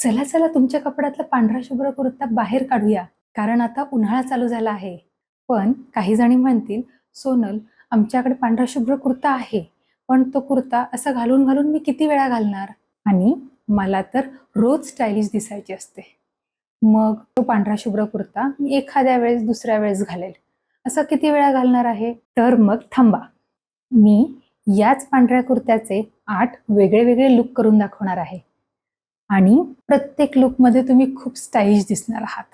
चला चला तुमच्या कपड्यातला पांढरा शुभ्र कुर्ता बाहेर काढूया, कारण आता उन्हाळा चालू झाला आहे. पण काही जणी म्हणतील, सोनल, आमच्याकडे पांढरा शुभ्र कुर्ता आहे, पण तो कुर्ता असा घालून घालून मी किती वेळा घालणार? आणि मला तर रोज स्टायलिश दिसायची असते. मग तो पांढरा शुभ्र कुर्ता मी एखाद्या वेळेस दुसऱ्या वेळेस घालेल, असं किती वेळा घालणार आहे? तर मग थांबा, मी याच पांढऱ्या कुर्त्याचे 8 वेगळे वेगळे लुक करून दाखवणार आहे. आणि प्रत्येक लुकमध्ये तुम्ही खूप स्टाइलिश दिसणार आहात.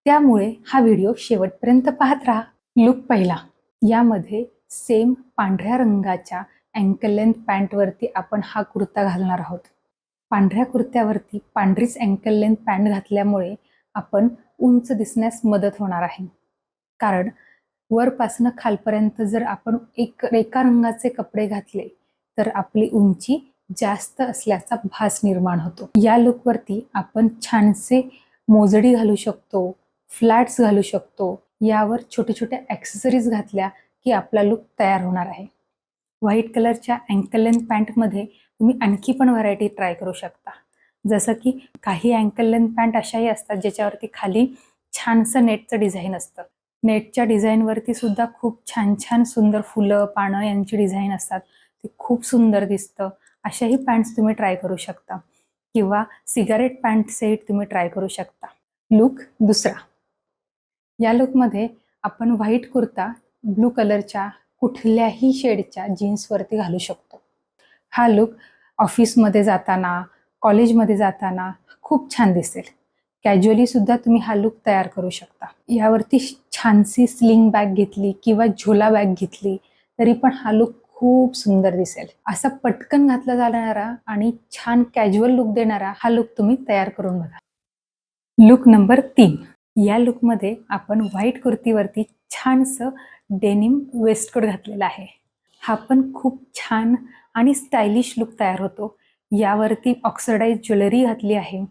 त्यामुळे हा व्हिडिओ शेवटपर्यंत पाहत राहा. लुक पहिला, यामध्ये सेम पांढऱ्या रंगाच्या अँकल लेंथ पॅन्टवरती आपण हा कुर्ता घालणार आहोत. पांढऱ्या कुर्त्यावरती पांढरीच अँकल लेंथ पॅन्ट घातल्यामुळे आपण उंच दिसण्यास मदत होणार आहे. कारण वरपासनं खालपर्यंत जर आपण एका रंगाचे कपडे घातले तर आपली उंची जास्त असल्याचा भास निर्माण होतो. या लुकवरती आपण छानसे मोजडी घालू शकतो, फ्लॅट्स घालू शकतो. यावर छोटे छोटे ॲक्सेसरीज घातल्या की आपला लुक तयार होणार आहे. व्हाईट कलरच्या अँकल लेंथ पॅन्टमध्ये तुम्ही आणखी पण व्हरायटी ट्राय करू शकता. जसं की काही अँकल लेंथ पॅन्ट अशाही असतात ज्याच्यावरती खाली छानसं नेटचं डिझाईन असतं. नेटच्या डिझाईनवरती सुद्धा खूप छान छान सुंदर फुलं, पानं यांची डिझाईन असतात. ते खूप सुंदर दिसतं. अशाही पॅन्ट्स तुम्ही ट्राय करू शकता किंवा सिगारेट पॅन्ट सेट तुम्ही ट्राय करू शकता. लुक दुसरा, या लुकमध्ये आपण व्हाईट कुर्ता ब्लू कलरच्या कुठल्याही शेडच्या जीन्सवरती घालू शकतो. हा लुक ऑफिसमध्ये जाताना, कॉलेजमध्ये जाताना खूप छान दिसेल. कॅज्युअली सुद्धा तुम्ही हा लुक तयार करू शकता. यावरती छानशी स्लिंग बॅग घेतली किंवा झोला बॅग घेतली तरी पण हा लुक खूप सुंदर दिसेल. असा पटकन घातला जाणारा आणि छान कॅज्युअल लुक देणारा हा लुक तुम्ही तयार करून बघा. लुक नंबर 3, या लुकमध्ये आपण व्हाईट कुर्तीवरती छानसं डेनिम वेस्टकोट घातलेला आहे. हा पण खूप छान आणि स्टायलिश लुक तयार होतो. यावरती ऑक्सिडाइज ज्वेलरी घातली आहे.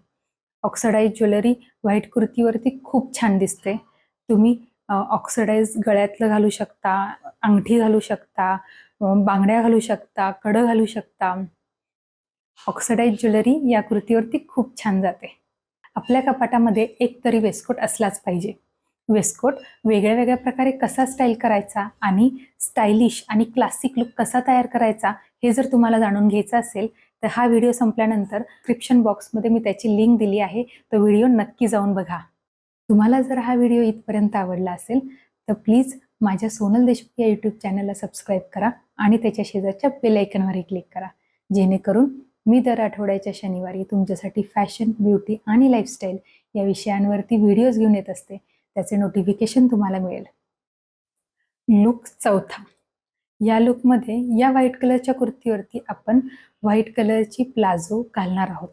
ऑक्सिडाइज ज्वेलरी व्हाईट कुर्तीवरती खूप छान दिसते. तुम्ही ऑक्सिडाइज गळ्यातलं घालू शकता, अंगठी घालू शकता, बांगड्या घालू शकता, कडं घालू शकता. ऑक्सिडाइज ज्वेलरी या कुर्तीवरती खूप छान जाते. आपल्या कपाटामध्ये एक तरी वेस्टकोट असलाच पाहिजे. वेस्टकोट वेगळ्या वेगळ्या प्रकारे कसा स्टाईल करायचा आणि स्टायलिश आणि क्लासिक लुक कसा तयार करायचा हे जर तुम्हाला जाणून घ्यायचं असेल तर हा व्हिडिओ संपल्यानंतर डिस्क्रिप्शन बॉक्समध्ये मी त्याची लिंक दिली आहे. तो व्हिडिओ नक्की जाऊन बघा. तुम्हाला जर हा व्हिडिओ इथपर्यंत आवडला असेल तर प्लीज माझ्या सोनल देशमुख या यूट्यूब चॅनलला सबस्क्राईब करा आणि त्याच्या शेजारच्या बेल आयकॉनवरही क्लिक करा, जेणेकरून मी दर आठवड्याच्या शनिवारी तुमच्यासाठी फॅशन, ब्युटी आणि लाईफस्टाईल या विषयांवरती व्हिडिओज घेऊन येत असते. त्याचे नोटिफिकेशन तुम्हाला मिळेल. लुक चौथा, या लुकमध्ये या व्हाईट कलरच्या कुर्तीवरती आपण व्हाईट कलरची प्लाझो घालणार आहोत.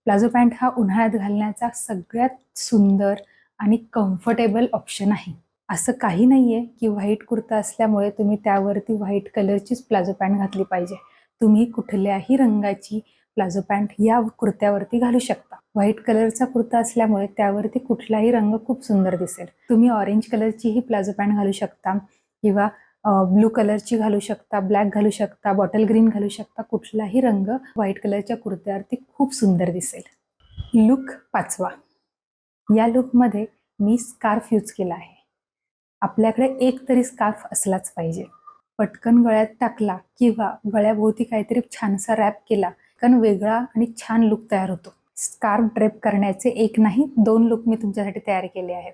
प्लाझो पॅन्ट हा उन्हाळ्यात घालण्याचा सगळ्यात सुंदर आणि कम्फर्टेबल ऑप्शन आहे. असं काही नाहीये की व्हाईट कुर्ता असल्यामुळे तुम्ही त्यावरती व्हाईट कलरचीच प्लाझो पॅन्ट घातली पाहिजे. तुम्ही कुठल्याही रंगाची प्लाझो पॅन्ट या कुर्त्यावरती घालू शकता. व्हाईट कलरचा कुर्ता असल्यामुळे त्यावरती कुठलाही रंग खूप सुंदर दिसेल. तुम्ही ऑरेंज कलरची ही प्लाझो पॅन्ट घालू शकता किंवा ब्लू कलरची घालू शकता, ब्लॅक घालू शकता, बॉटल ग्रीन घालू शकता. कुठलाही रंग व्हाईट कलरच्या कुर्त्यावरती खूप सुंदर दिसेल. लुक पाचवा, या लुकमध्ये मी स्कार्फ यूज केला आहे. आपल्याकडे एक तरी स्कार्फ असलाच पाहिजे. पटकन गळ्यात टाकला किंवा गळ्याभोवती काहीतरी छानसा रॅप केला कारण वेगळा आणि छान लुक तयार होतो. स्कार्फ ड्रेप करण्याचे एक नाही 2 लुक मी तुमच्यासाठी तयार केले आहेत.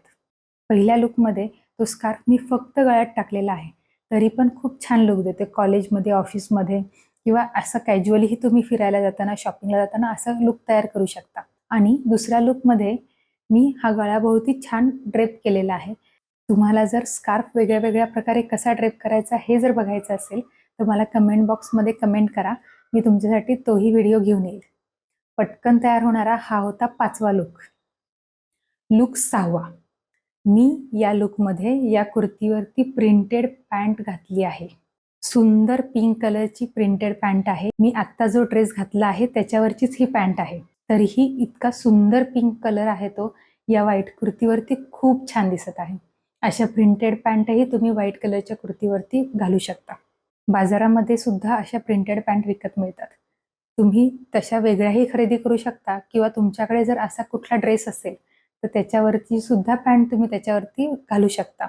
पहिल्या लुकमध्ये तो स्कार्फ मी फक्त गळ्यात टाकलेला आहे, तरी पण खूप छान लुक देते. कॉलेजमध्ये, ऑफिसमध्ये किंवा असं कॅज्युअलीही तुम्ही फिरायला जाताना, शॉपिंगला जाताना असा लुक तयार करू शकता. आणि दुसऱ्या लुकमध्ये मी हा गळ्याभोवती छान ड्रेप केलेला आहे. तुम्हाला जर स्कार्फ वेगळ्या वेगळ्या प्रकारे कसा ड्रेप करायचा हे जर बघायचं असेल तर मला कमेंट बॉक्समध्ये कमेंट करा. मी तुमच्यासाठी तोही व्हिडिओ घेऊन येईल. पटकन तयार होणारा हा होता 5वा लुक. लुक 6वा, मी या लुकमध्ये या कुर्तीवरती प्रिंटेड पॅन्ट घातली आहे. सुंदर पिंक कलरची प्रिंटेड पॅन्ट आहे. मी आत्ता जो ड्रेस घातला आहे त्याच्यावरचीच ही पॅन्ट आहे. तरीही इतका सुंदर पिंक कलर आहे तो या व्हाईट कुर्तीवरती खूप छान दिसत आहे. अशा प्रिंटेड पॅन्टही तुम्ही व्हाईट कलरच्या कुर्तीवरती घालू शकता. बाजारामध्ये सुद्धा अशा प्रिंटेड पॅन्ट विकत मिळतात. तुम्ही तशा वेगळ्याही खरेदी करू शकता किंवा तुमच्याकडे जर असा कुठला ड्रेस असेल तर त्याच्यावरती सुद्धा पॅन्ट तुम्ही त्याच्यावरती घालू शकता.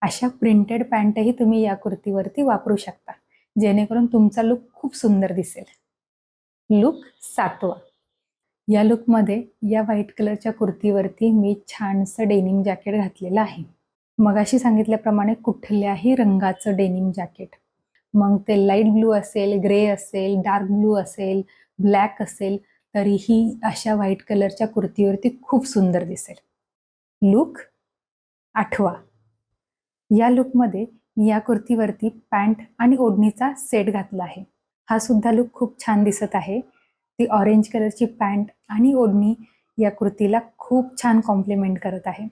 अशा प्रिंटेड पॅन्टही तुम्ही या कुर्तीवरती वापरू शकता, जेणेकरून तुमचा लुक खूप सुंदर दिसेल. लुक 7वा. या लुकमध्ये या व्हाईट कलरच्या कुर्तीवरती मी छानसं डेनिम जॅकेट घातलेलं आहे. मगाशी सांगितल्याप्रमाणे कुठल्याही रंगाचं डेनिम जॅकेट, मग ते लाईट ब्लू असेल, ग्रे असेल, डार्क ब्लू असेल, ब्लॅक असेल, तरीही अशा व्हाईट कलरच्या कुर्तीवरती खूप सुंदर दिसेल. लुक 8वा. या लुकमध्ये मी या कुर्तीवरती पॅन्ट आणि ओढणीचा सेट घातला आहे. हा सुद्धा लुक खूप छान दिसत आहे. ती ऑरेंज कलरची पॅन्ट आणि ओढणी या कुर्तीला खूप छान कॉम्प्लिमेंट करत आहे.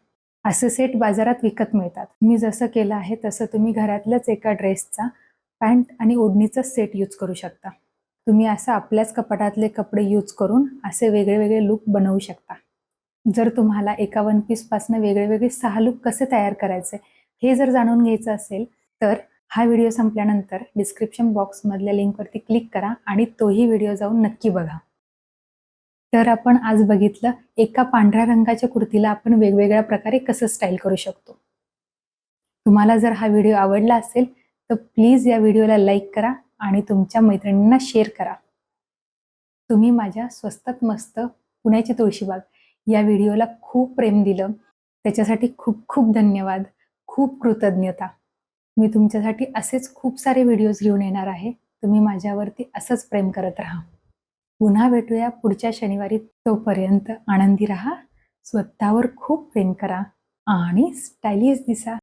असे सेट बाजारात विकत मिळतात. मी जसं केलं आहे तसं तुम्ही घरातल्याच एका ड्रेसचा पॅन्ट आणि ओढणीचा सेट यूज करू शकता. तुम्ही असं आपल्याच कपाटातले कपडे यूज करून असे वेगळे वेगळे लुक बनवू शकता. जर तुम्हाला एका वन पीसपासून वेगळे वेगळे 6 लुक कसे तयार करायचे हे जर जाणून घ्यायचं असेल तर हा व्हिडिओ संपल्यानंतर डिस्क्रिप्शन बॉक्समधल्या लिंकवरती क्लिक करा आणि तोही व्हिडिओ जाऊन नक्की बघा. तर आपण आज बघितलं एका पांढऱ्या रंगाच्या कुर्तीला आपण वेगवेगळ्या प्रकारे कसं स्टाईल करू शकतो. तुम्हाला जर हा व्हिडिओ आवडला असेल तर प्लीज या व्हिडिओला लाईक करा आणि तुमच्या मैत्रिणींना शेअर करा. तुम्ही माझ्या स्वस्तात मस्त पुण्याची तुळशीबाग या व्हिडिओला खूप प्रेम दिलं, त्याच्यासाठी खूप खूप धन्यवाद. खूप कृतज्ञता. मी तुमच्यासाठी असेच खूप सारे व्हिडिओज घेऊन येणार आहे. तुम्ही माझ्यावरती असंच प्रेम करत राहा. पुन्हा भेटूया पुढच्या शनिवारी. तोपर्यंत आनंदी राहा, स्वतःवर खूप प्रेम करा आणि स्टायलिश दिसा.